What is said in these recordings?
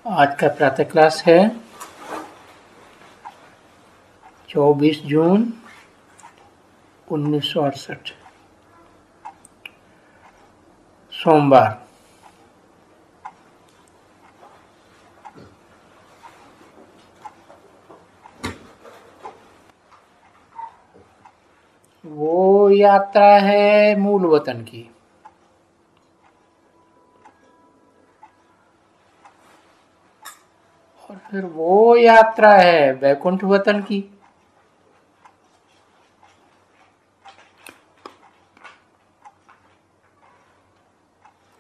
आज का प्रातः क्लास है 24 जून 1968 सोमवार। वो यात्रा है मूल वतन की। और फिर वो यात्रा है वैकुंठ वतन की।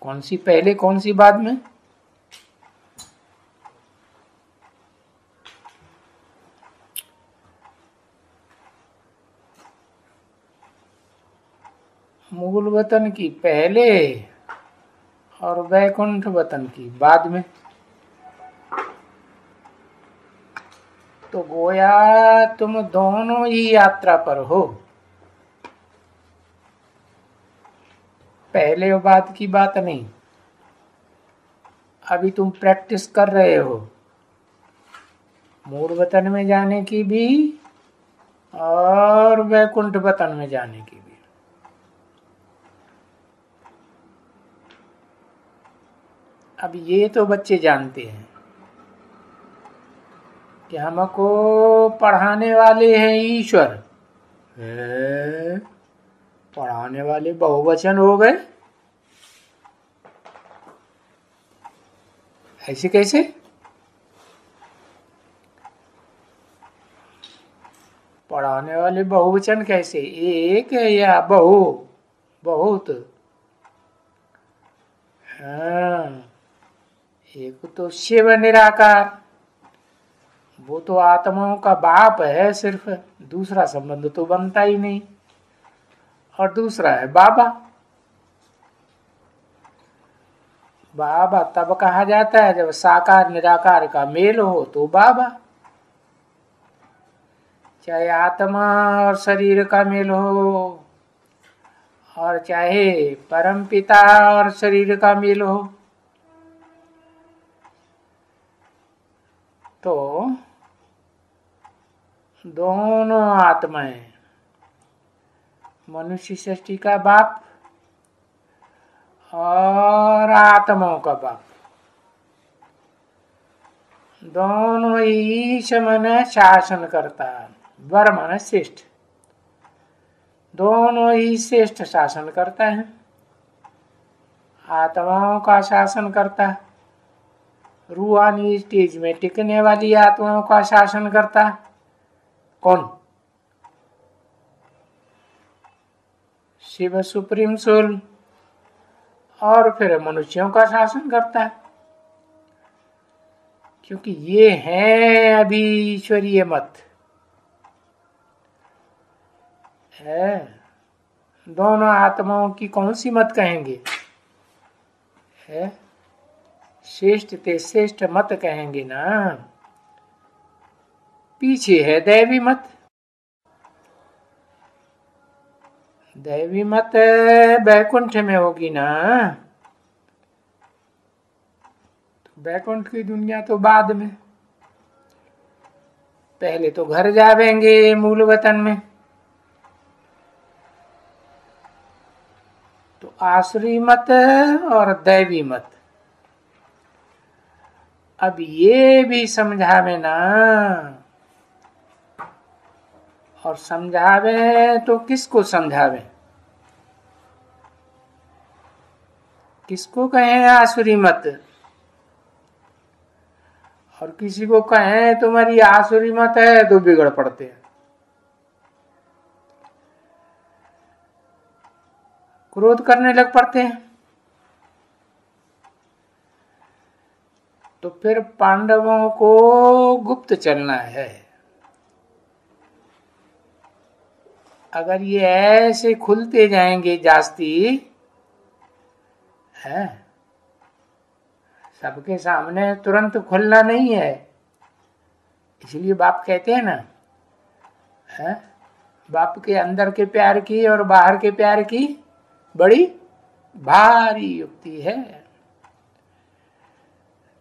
कौन सी पहले कौन सी बाद में? मूल वतन की पहले और वैकुंठ वतन की बाद में। तो गोया तुम दोनों ही यात्रा पर हो, पहले और बाद की बात नहीं। अभी तुम प्रैक्टिस कर रहे हो मूल वतन में जाने की भी और वैकुंठ वतन में जाने की भी। अब ये तो बच्चे जानते हैं कि हमको पढ़ाने वाले हैं ईश्वर। पढ़ाने वाले बहुवचन हो गए, ऐसे कैसे? पढ़ाने वाले बहुवचन कैसे? एक या बहु? बहुत। हाँ, एक तो शिव निराकार, वो तो आत्माओं का बाप है सिर्फ, दूसरा संबंध तो बनता ही नहीं। और दूसरा है बाबा। बाबा तब कहा जाता है जब साकार निराकार का मेल हो, तो बाबा। चाहे आत्मा और शरीर का मेल हो और चाहे परम पिता और शरीर का मेल हो, तो दोनों आत्माएं, मनुष्य सृष्टि का बाप और आत्माओं का बाप, दोनों ईश मन शासन करता, वर मन श्रेष्ठ, दोनों ही श्रेष्ठ शासन करता है। आत्माओं का शासन करता, रूहानी स्टेज में टिकने वाली आत्माओं का शासन करता कौन? Shiv supreme soul. और फिर मनुष्यों का शासन करता है, क्योंकि ये है अभी ईश्वरीय मत है। दोनों आत्माओं की कौन सी मत कहेंगे? है श्रेष्ठ ते श्रेष्ठ मत कहेंगे ना। पीछे है दैवी मत। दैवी मत बैकुंठ में होगी ना। तो बैकुंठ की दुनिया तो बाद में, पहले तो घर जावेंगे मूल वतन में। तो आसुरी मत और दैवी मत। अब ये भी समझावे ना, और समझावे तो किसको समझावे? किसको कहें आसुरी मत? और किसी को कहें तुम्हारी आसुरी मत है तो बिगड़ पड़ते हैं, क्रोध करने लग पड़ते हैं। तो फिर पांडवों को गुप्त चलना है। अगर ये ऐसे खुलते जाएंगे जास्ती है, सबके सामने तुरंत खुलना नहीं है। इसलिए बाप कहते हैं ना, है बाप के अंदर के प्यार की और बाहर के प्यार की बड़ी भारी युक्ति है।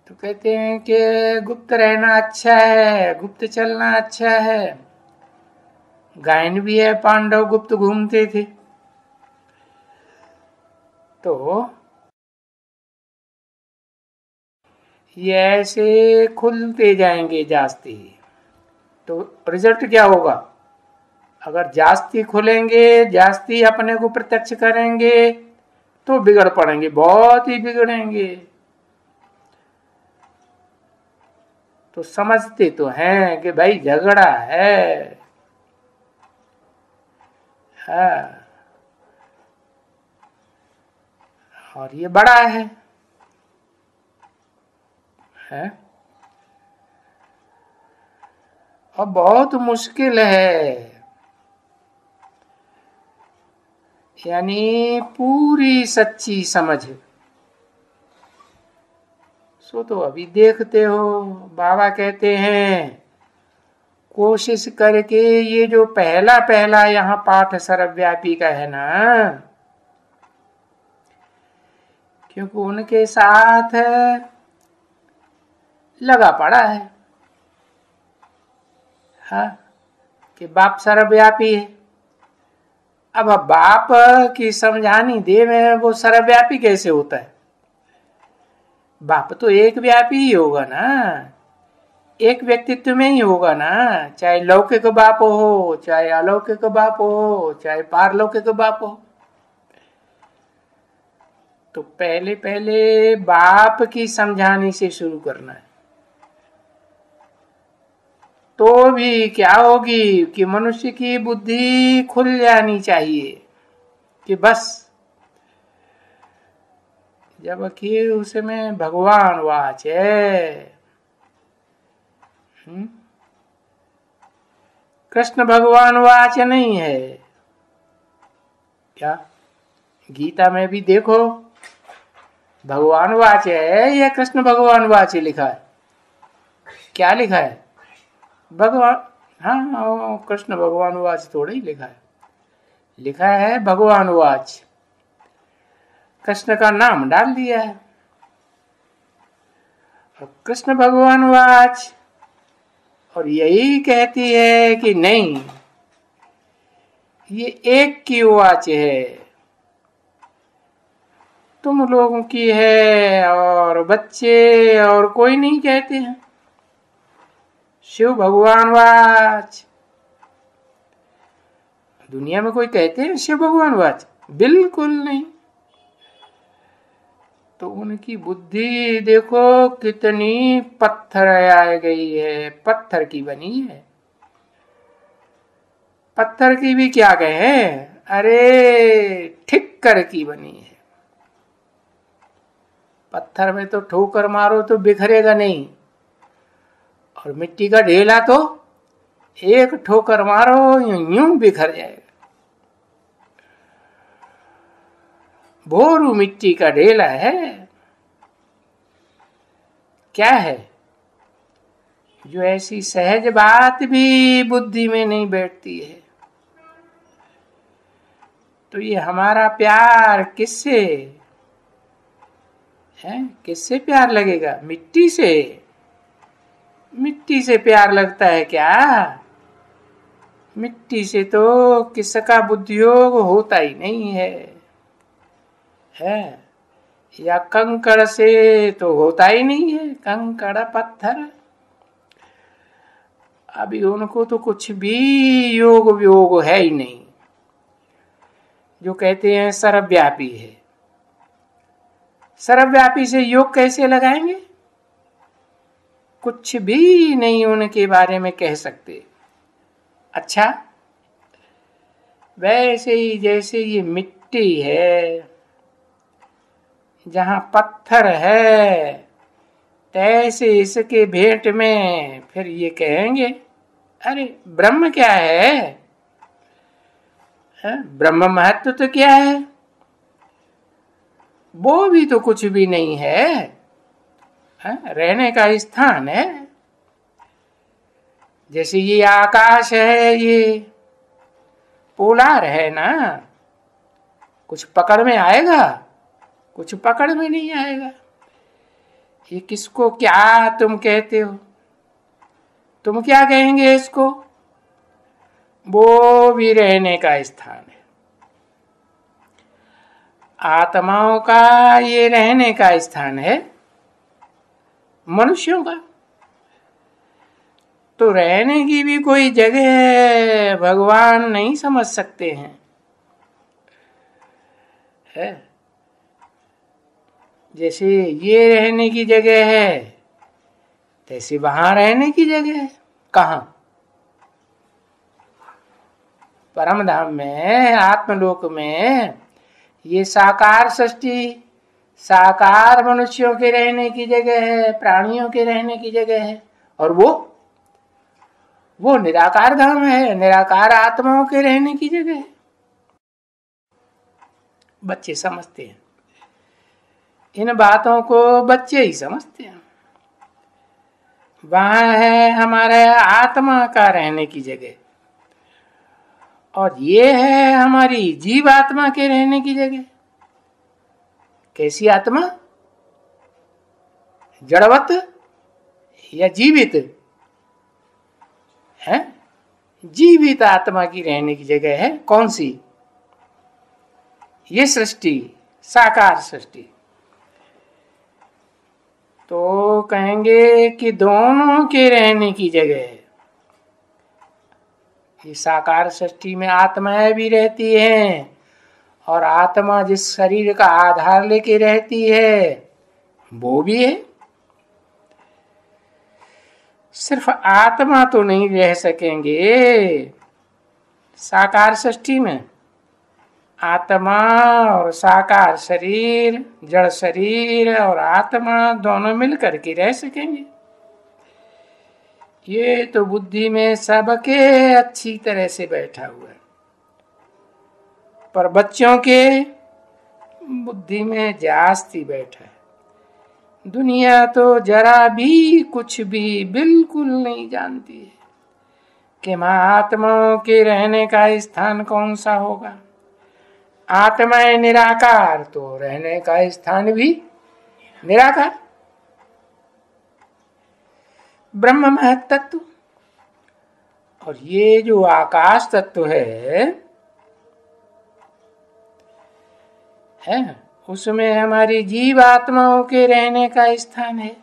तो कहते हैं कि गुप्त रहना अच्छा है, गुप्त चलना अच्छा है। गायन भी है, पांडव गुप्त घूमते थे। तो ये ऐसे खुलते जाएंगे जास्ती, तो रिजल्ट क्या होगा? अगर जास्ती खुलेंगे, जास्ती अपने को प्रत्यक्ष करेंगे, तो बिगड़ पड़ेंगे, बहुत ही बिगड़ेंगे। तो समझते तो हैं कि भाई झगड़ा है, हाँ, और ये बड़ा है और बहुत मुश्किल है। यानी पूरी सच्ची समझ। सो तो अभी देखते हो, बाबा कहते हैं कोशिश करके ये जो पहला पहला यहाँ पाठ सर्वव्यापी का है ना, क्योंकि उनके साथ लगा पड़ा है, हाँ, कि बाप सर्वव्यापी है। अब बाप की समझानी दे में वो सर्वव्यापी कैसे होता है? बाप तो एक व्यापी ही होगा ना, एक व्यक्तित्व में ही होगा ना, चाहे लौकिक बाप हो, चाहे अलौकिक बाप हो, चाहे पारलौकिक बाप हो। तो पहले पहले बाप की समझाने से शुरू करना है, तो भी क्या होगी कि मनुष्य की बुद्धि खुल जानी चाहिए कि बस, जबकि उसमें भगवान वाच है। कृष्ण भगवान वाच नहीं है क्या? गीता में भी देखो, भगवान वाच है या कृष्ण भगवान वाच लिखा है? क्या लिखा है? भगवान, हाँ, कृष्ण भगवान वाच थोड़ा ही लिखा है, लिखा है भगवान वाच। कृष्ण का नाम डाल दिया है, और कृष्ण भगवान वाच, और यही कहती है कि नहीं, ये एक की वाच है, तुम लोगों की है, और बच्चे और कोई नहीं कहते हैं। शिव भगवान वाच, दुनिया में कोई कहते हैं शिव भगवान वाच? बिल्कुल नहीं। तो उनकी बुद्धि देखो कितनी पत्थर आ गई है, पत्थर की बनी है। पत्थर की भी क्या कहे, अरे ठिक्कर की बनी है। पत्थर में तो ठोकर मारो तो बिखरेगा नहीं, और मिट्टी का ढेला तो एक ठोकर मारो यूं बिखर जाएगा। भोरू मिट्टी का ढेला है, क्या है? जो ऐसी सहज बात भी बुद्धि में नहीं बैठती है। तो ये हमारा प्यार किससे है? किससे प्यार लगेगा? मिट्टी से? मिट्टी से प्यार लगता है क्या? मिट्टी से तो किसका बुद्धियोग होता ही नहीं है, या कंकड़ से तो होता ही नहीं है, कंकड़ पत्थर। अभी उनको तो कुछ भी योग वियोग है ही नहीं, जो कहते हैं सर्वव्यापी है। सर्वव्यापी से योग कैसे लगाएंगे? कुछ भी नहीं उनके बारे में कह सकते। अच्छा, वैसे ही जैसे ये मिट्टी है, जहां पत्थर है, तैसे इसके भेंट में फिर ये कहेंगे अरे ब्रह्म क्या है? ब्रह्म महत्व तो क्या है? वो भी तो कुछ भी नहीं है, रहने का स्थान है। जैसे ये आकाश है, ये पोलार है ना, कुछ पकड़ में आएगा? कुछ पकड़ में नहीं आएगा। ये किसको क्या तुम कहते हो? तुम क्या कहेंगे इसको? वो भी रहने का स्थान है। आत्माओं का ये रहने का स्थान है, मनुष्यों का तो रहने की भी कोई जगह भगवान नहीं समझ सकते हैं, है? जैसे ये रहने की जगह है, तैसे वहां रहने की जगह है। कहाँ? परम धाम में, आत्मलोक में ये साकार सृष्टि, साकार मनुष्यों के रहने की जगह है, प्राणियों के रहने की जगह है। और वो निराकार धाम है, निराकार आत्माओं के रहने की जगह है। बच्चे समझते हैं इन बातों को, बच्चे ही समझते हैं। वहां है हमारे आत्मा का रहने की जगह, और ये है हमारी जीव आत्मा के रहने की जगह। कैसी आत्मा? जड़वत या जीवित है? जीवित आत्मा की रहने की जगह है। कौन सी? ये सृष्टि, साकार सृष्टि। तो कहेंगे कि दोनों के रहने की जगह है। ये साकार सृष्टि में आत्माएं भी रहती हैं, और आत्मा जिस शरीर का आधार लेके रहती है वो भी है। सिर्फ आत्मा तो नहीं रह सकेंगे साकार सृष्टि में। आत्मा और साकार शरीर, जड़ शरीर और आत्मा दोनों मिलकर के रह सकेंगे। ये तो बुद्धि में सबके अच्छी तरह से बैठा हुआ है, पर बच्चों के बुद्धि में जास्ती बैठा है। दुनिया तो जरा भी कुछ भी बिल्कुल नहीं जानती है कि महात्माओं के रहने का स्थान कौन सा होगा। आत्माएं निराकार, तो रहने का स्थान भी निराकार। ब्रह्म महत तत्व, और ये जो आकाश तत्व है उसमें हमारी जीव आत्माओं के रहने का स्थान है।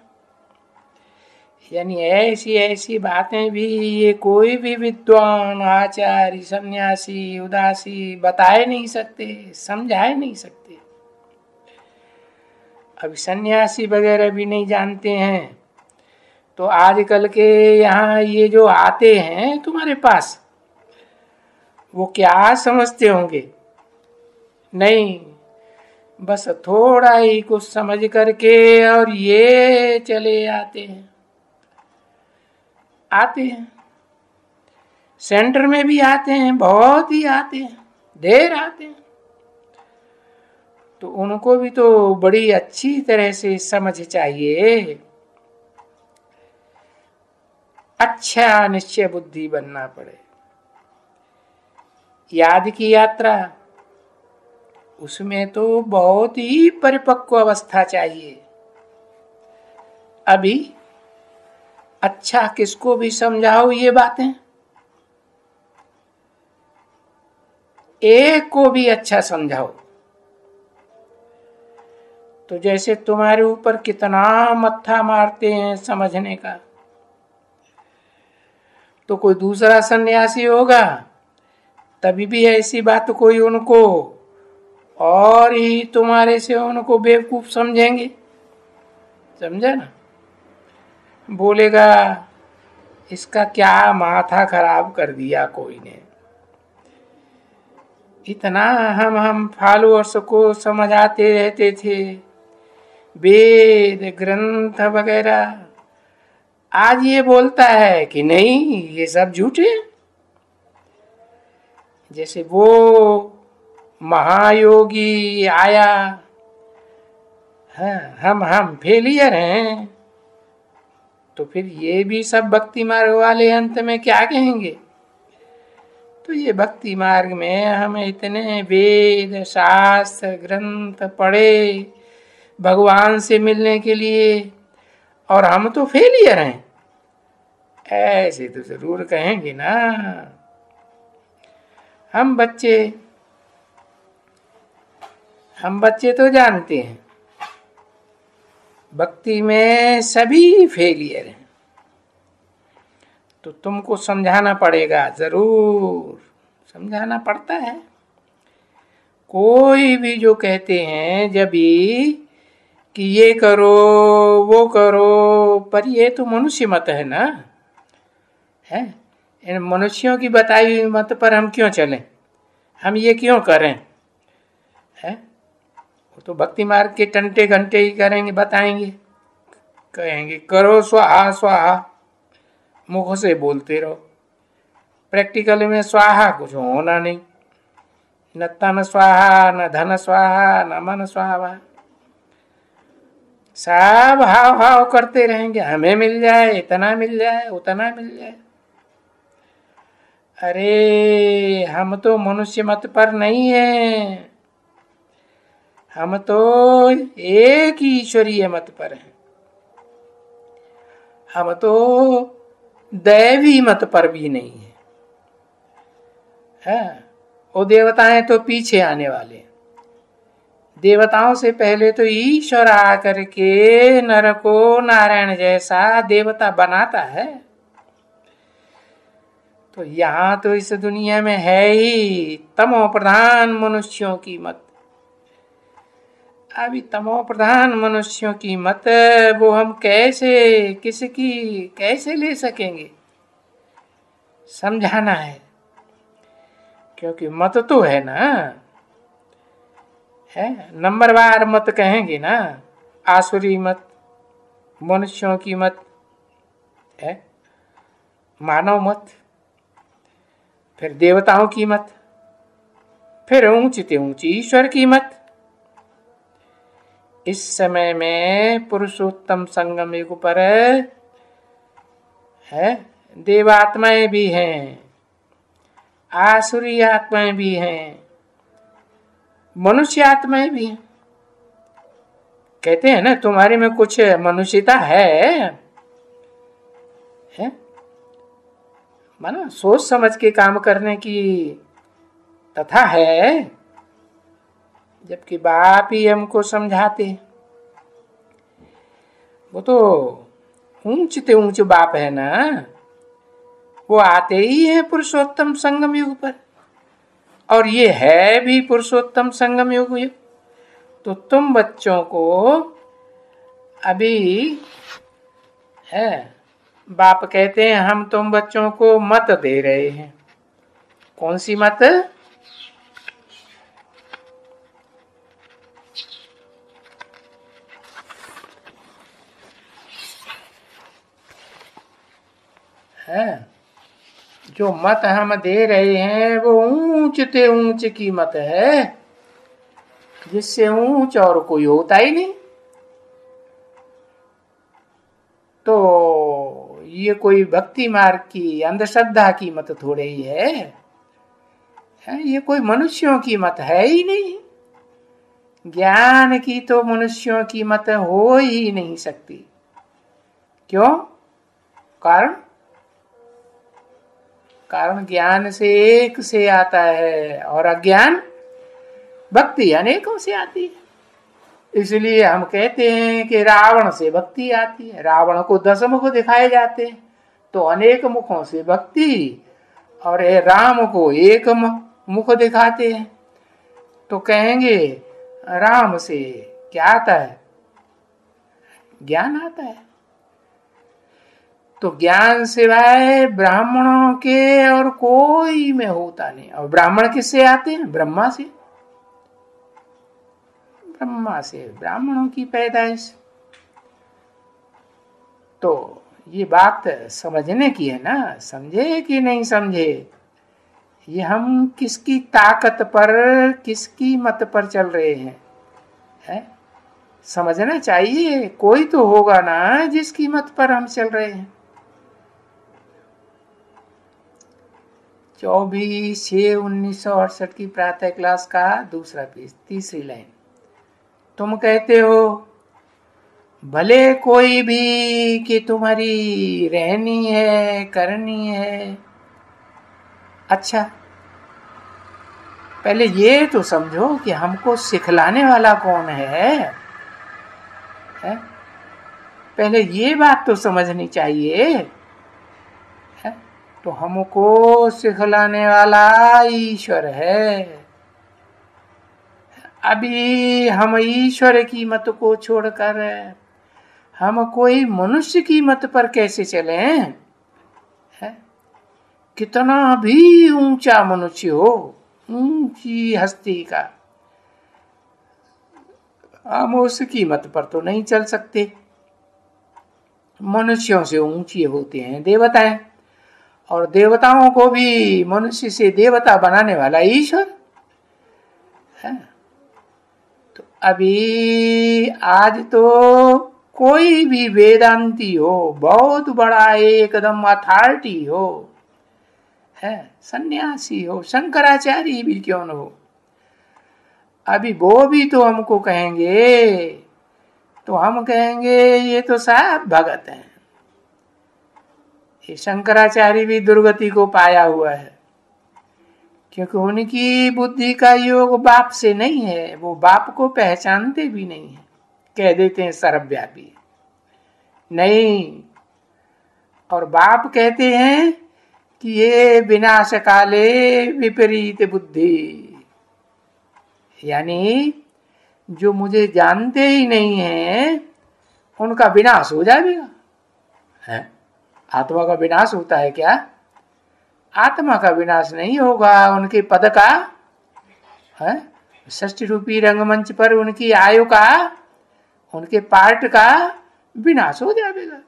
यानी ऐसी ऐसी बातें भी ये कोई भी विद्वान, आचार्य, सन्यासी, उदासी बताए नहीं सकते, समझाए नहीं सकते। अभी सन्यासी वगैरह भी नहीं जानते हैं, तो आजकल के यहाँ ये जो आते हैं तुम्हारे पास, वो क्या समझते होंगे? नहीं, बस थोड़ा ही कुछ समझ करके और ये चले आते हैं। सेंटर में भी आते हैं, बहुत ही आते हैं, देर आते हैं। तो उनको भी तो बड़ी अच्छी तरह से समझ चाहिए। अच्छा निश्चय बुद्धि बनना पड़े। याद की यात्रा, उसमें तो बहुत ही परिपक्व अवस्था चाहिए। अभी अच्छा किसको भी समझाओ ये बातें, एक को भी अच्छा समझाओ तो जैसे तुम्हारे ऊपर कितना मत्था मारते हैं समझने का। तो कोई दूसरा सन्यासी होगा तभी भी ऐसी बात कोई उनको और ही तुम्हारे से उनको बेवकूफ समझेंगे। समझे ना? बोलेगा इसका क्या माथा खराब कर दिया कोई ने। इतना हम फॉलोअर्स को समझाते रहते थे, वेद ग्रंथ वगैरह। आज ये बोलता है कि नहीं, ये सब झूठे। जैसे वो महायोगी आया, हम फेलियर हैं, तो फिर ये भी सब भक्ति मार्ग वाले अंत में क्या कहेंगे? तो ये भक्ति मार्ग में हमें इतने वेद शास्त्र ग्रंथ पढ़े भगवान से मिलने के लिए, और हम तो फेलियर हैं, ऐसे तो जरूर कहेंगे ना। हम बच्चे तो जानते हैं भक्ति में सभी फेलियर हैं, तो तुमको समझाना पड़ेगा, जरूर समझाना पड़ता है। कोई भी जो कहते हैं जब भी कि ये करो वो करो, पर ये तो मनुष्य मत है ना, है। इन मनुष्यों की बताई हुई मत पर हम क्यों चलें, हम ये क्यों करें, है। वो तो भक्ति मार्ग के टंटे घंटे ही करेंगे, बताएंगे, कहेंगे करो स्वाहा स्वाहा, मुख से बोलते रहो, प्रैक्टिकल में स्वाहा कुछ होना नहीं, न तन स्वाहा न धन स्वाहा न मन स्वाहा, सब हाव हाव करते रहेंगे, हमें मिल जाए, इतना मिल जाए, उतना मिल जाए। अरे हम तो मनुष्य मत पर नहीं है, हम तो एक ही ईश्वरीय मत पर हैं, हम तो दैवी मत पर भी नहीं है। वो देवताएं तो पीछे आने वाले हैं, देवताओं से पहले तो ईश्वर आकर के नर को नारायण जैसा देवता बनाता है। तो यहाँ तो इस दुनिया में है ही तमो प्रधान मनुष्यों की मत। अभी तमो प्रधान मनुष्यों की मत वो हम कैसे किसकी कैसे ले सकेंगे, समझाना है, क्योंकि मत तो है ना, है नंबरवार मत कहेंगे ना, आसुरी मत, मनुष्यों की मत है, मानव मत, फिर देवताओं की मत, फिर ऊंचते ऊंची ईश्वर की मत। इस समय में पुरुषोत्तम संगम युग पर है देवात्माएं भी हैं, आसुरी आत्माएं भी हैं, मनुष्य आत्माएं भी हैं। कहते हैं ना तुम्हारे में कुछ मनुष्यता है माना सोच समझ के काम करने की तथा है, जबकि बाप ही हमको समझाते, वो तो ऊंचते ऊंच बाप है ना, वो आते ही है पुरुषोत्तम संगम युग पर, और ये है भी पुरुषोत्तम संगम युग। तो तुम बच्चों को अभी है बाप कहते हैं हम तुम बच्चों को मत दे रहे हैं, कौन सी मत, है जो मत हम दे रहे हैं वो ऊंचते ऊंच की मत है, जिससे ऊंच और कोई होता ही नहीं। तो ये कोई भक्ति मार्ग की अंधश्रद्धा की मत थोड़े ही है, ये कोई मनुष्यों की मत है ही नहीं। ज्ञान की तो मनुष्यों की मत हो ही नहीं सकती। क्यों? कारण ज्ञान से एक से आता है और अज्ञान भक्ति अनेकों से आती है। इसलिए हम कहते हैं कि रावण से भक्ति आती है, रावण को 10 मुख दिखाए जाते हैं, तो अनेक मुखों से भक्ति, और राम को एक मुख दिखाते हैं, तो कहेंगे राम से क्या आता है, ज्ञान आता है। तो ज्ञान सिवाय ब्राह्मणों के और कोई में होता नहीं। और ब्राह्मण किससे आते हैं? ब्रह्मा से, ब्राह्मणों की पैदाइश। तो ये बात समझने की है ना, समझे कि नहीं समझे, ये हम किसकी ताकत पर किसकी मत पर चल रहे हैं, समझना चाहिए। कोई तो होगा ना जिसकी मत पर हम चल रहे हैं। 24/6/1968 की प्रातः क्लास का दूसरा पेज, तीसरी लाइन। तुम कहते हो भले कोई भी कि तुम्हारी रहनी है करनी है, अच्छा पहले ये तो समझो कि हमको सिखलाने वाला कौन है? पहले ये बात तो समझनी चाहिए है? तो हमको सिखलाने वाला ईश्वर है। अभी हम ईश्वर की मत को छोड़कर हम कोई मनुष्य की मत पर कैसे चले हैं? कितना भी ऊंचा मनुष्य हो, ऊंची हस्ती का, हम उसकी मत पर तो नहीं चल सकते। मनुष्यों से ऊंची होते हैं देवताएं, और देवताओं को भी मनुष्य से देवता बनाने वाला ईश्वर है। तो अभी आज तो कोई भी वेदांती हो, बहुत बड़ा एकदम अथॉरिटी हो, है सन्यासी हो, शंकराचार्य भी क्यों न हो, अभी वो भी तो हमको कहेंगे, तो हम कहेंगे ये तो साहब भगत हैं। ये शंकराचार्य भी दुर्गति को पाया हुआ है, क्योंकि उनकी बुद्धि का योग बाप से नहीं है, वो बाप को पहचानते भी नहीं है, कह देते हैं सर्वव्यापी नहीं। और बाप कहते हैं कि ये विनाश काले विपरीत बुद्धि, यानी जो मुझे जानते ही नहीं है उनका विनाश हो जाएगा। है आत्मा का विनाश होता है क्या? आत्मा का विनाश नहीं होगा, उनके पद का है षष्ठी रूपी रंगमंच पर उनकी आयु का, उनके पार्ट का विनाश हो जाएगा।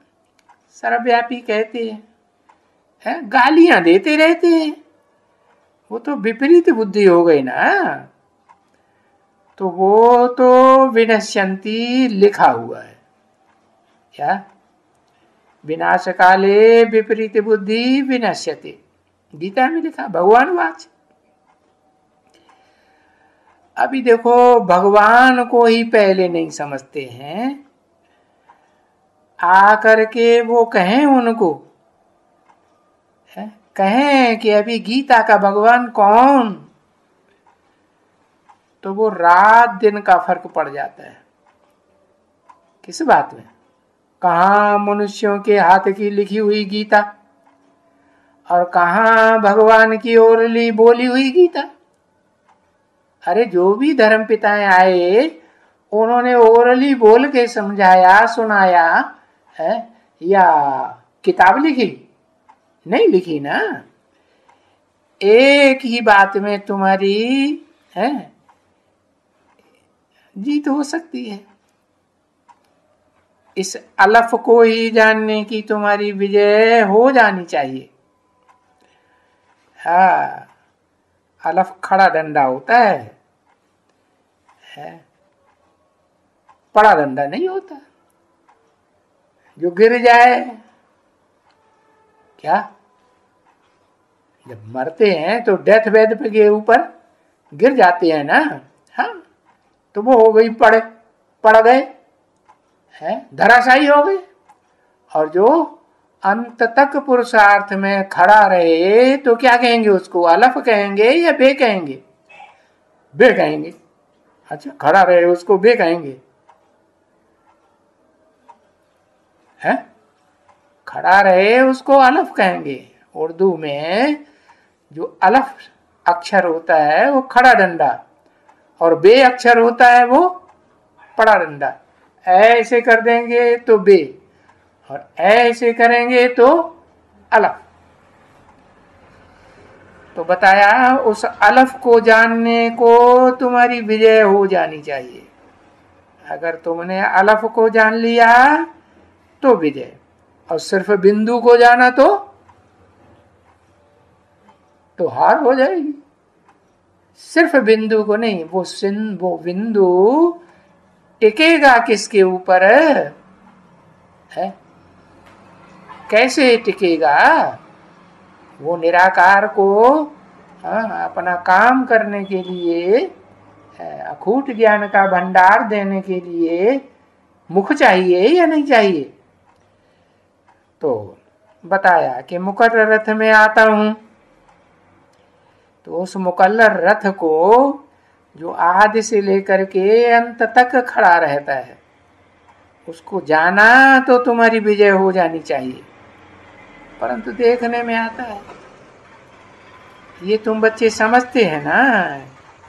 सर्वव्यापी कहते हैं, गालियां देते रहते हैं, वो तो विपरीत बुद्धि हो गई ना। तो वो तो विनश्यंती लिखा हुआ है क्या? विनाश काले विपरीत बुद्धि विनश्यति, गीता में लिखा, भगवान वाच। अभी देखो भगवान को ही पहले नहीं समझते हैं, आकर के वो कहें उनको, कहें कि अभी गीता का भगवान कौन, तो वो रात दिन का फर्क पड़ जाता है। किस बात में? कहाँ मनुष्यों के हाथ की लिखी हुई गीता, और कहाँ भगवान की ओरली बोली हुई गीता। अरे जो भी धर्म पिताएं आए उन्होंने ओरली बोल के समझाया सुनाया है, या किताब लिखी? नहीं लिखी ना। एक ही बात में तुम्हारी है जीत हो सकती है, इस अलफ को ही जानने की तुम्हारी विजय हो जानी चाहिए। हाँ, अलफ खड़ा डंडा होता है, बड़ा डंडा नहीं होता जो गिर जाए। क्या जब मरते हैं तो डेथ बेड पे के ऊपर गिर जाते हैं ना, हाँ, तो वो हो गई पड़ गए, हैं धराशायी हो गए। और जो अंत तक पुरुषार्थ में खड़ा रहे तो क्या कहेंगे उसको? अलफ कहेंगे या बे कहेंगे? बे कहेंगे। अच्छा, खड़ा रहे उसको बे कहेंगे, है खड़ा रहे उसको अलफ कहेंगे। उर्दू में जो अलफ अक्षर होता है वो खड़ा डंडा, और बे अक्षर होता है वो पड़ा डंडा। ऐसे कर देंगे तो बे, और ऐसे करेंगे तो अलफ। तो बताया उस अलफ को जानने को तुम्हारी विजय हो जानी चाहिए। अगर तुमने अलफ को जान लिया तो विजय, और सिर्फ बिंदु को जाना तो हार हो जाएगी। सिर्फ बिंदु को नहीं, वो बिंदु टिकेगा किसके ऊपर है? कैसे टिकेगा? वो निराकार को अपना काम करने के लिए, अखूट ज्ञान का भंडार देने के लिए मुख चाहिए या नहीं चाहिए? तो बताया कि मुकर्रर रथ में आता हूं, तो उस मुकल्लर रथ को जो आदि से लेकर के अंत तक खड़ा रहता है, उसको जाना तो तुम्हारी विजय हो जानी चाहिए, परंतु देखने में आता है। ये तुम बच्चे समझते हैं ना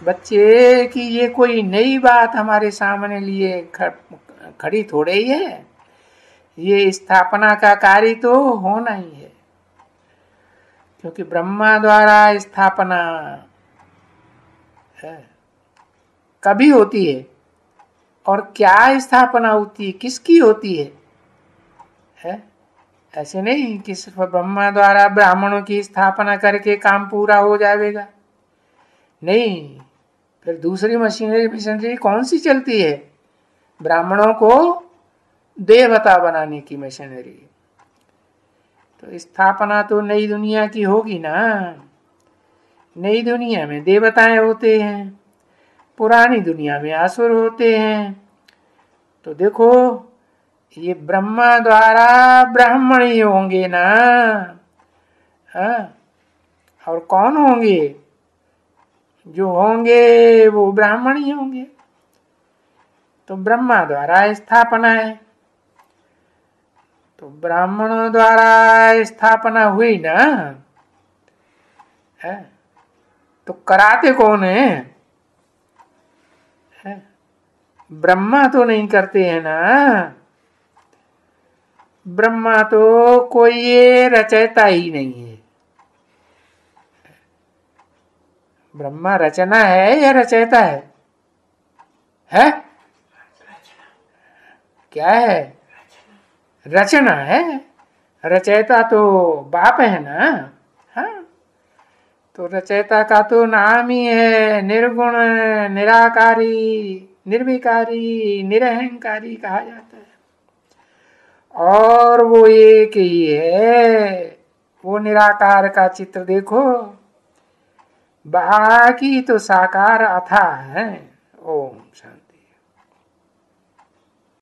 बच्चे कि ये कोई नई बात हमारे सामने लिए खड़ी थोड़े ही है, ये स्थापना का कार्य तो होना ही है, क्योंकि ब्रह्मा द्वारा स्थापना है कभी होती है, और क्या स्थापना होती है, किसकी होती है? ऐसे नहीं कि सिर्फ ब्रह्मा द्वारा ब्राह्मणों की स्थापना करके काम पूरा हो जाएगा, नहीं। फिर दूसरी मशीनरी कौन सी चलती है? ब्राह्मणों को देवता बनाने की मशीनरी। तो स्थापना तो नई दुनिया की होगी ना, नई दुनिया में देवताएं होते हैं, पुरानी दुनिया में असुर होते हैं। तो देखो ये ब्रह्मा द्वारा ब्राह्मण ही होंगे ना, और कौन होंगे? जो होंगे वो ब्राह्मण ही होंगे। तो ब्रह्मा द्वारा स्थापना है, तो ब्राह्मणों द्वारा स्थापना हुई ना, है? तो कराते कौन है? ब्रह्मा तो नहीं करते हैं ना, ब्रह्मा तो कोई ये रचयिता ही नहीं है। ब्रह्मा रचना है या रचयिता है? क्या है? रचना है। रचयिता तो बाप है ना। हाँ, तो रचयिता का तो नाम ही है निर्गुण, निराकारी, निर्विकारी, निरहंकारी कहा जाता है। और वो एक ही है, वो निराकार का चित्र देखो, बाकी तो साकार अथा है। ओम शांति।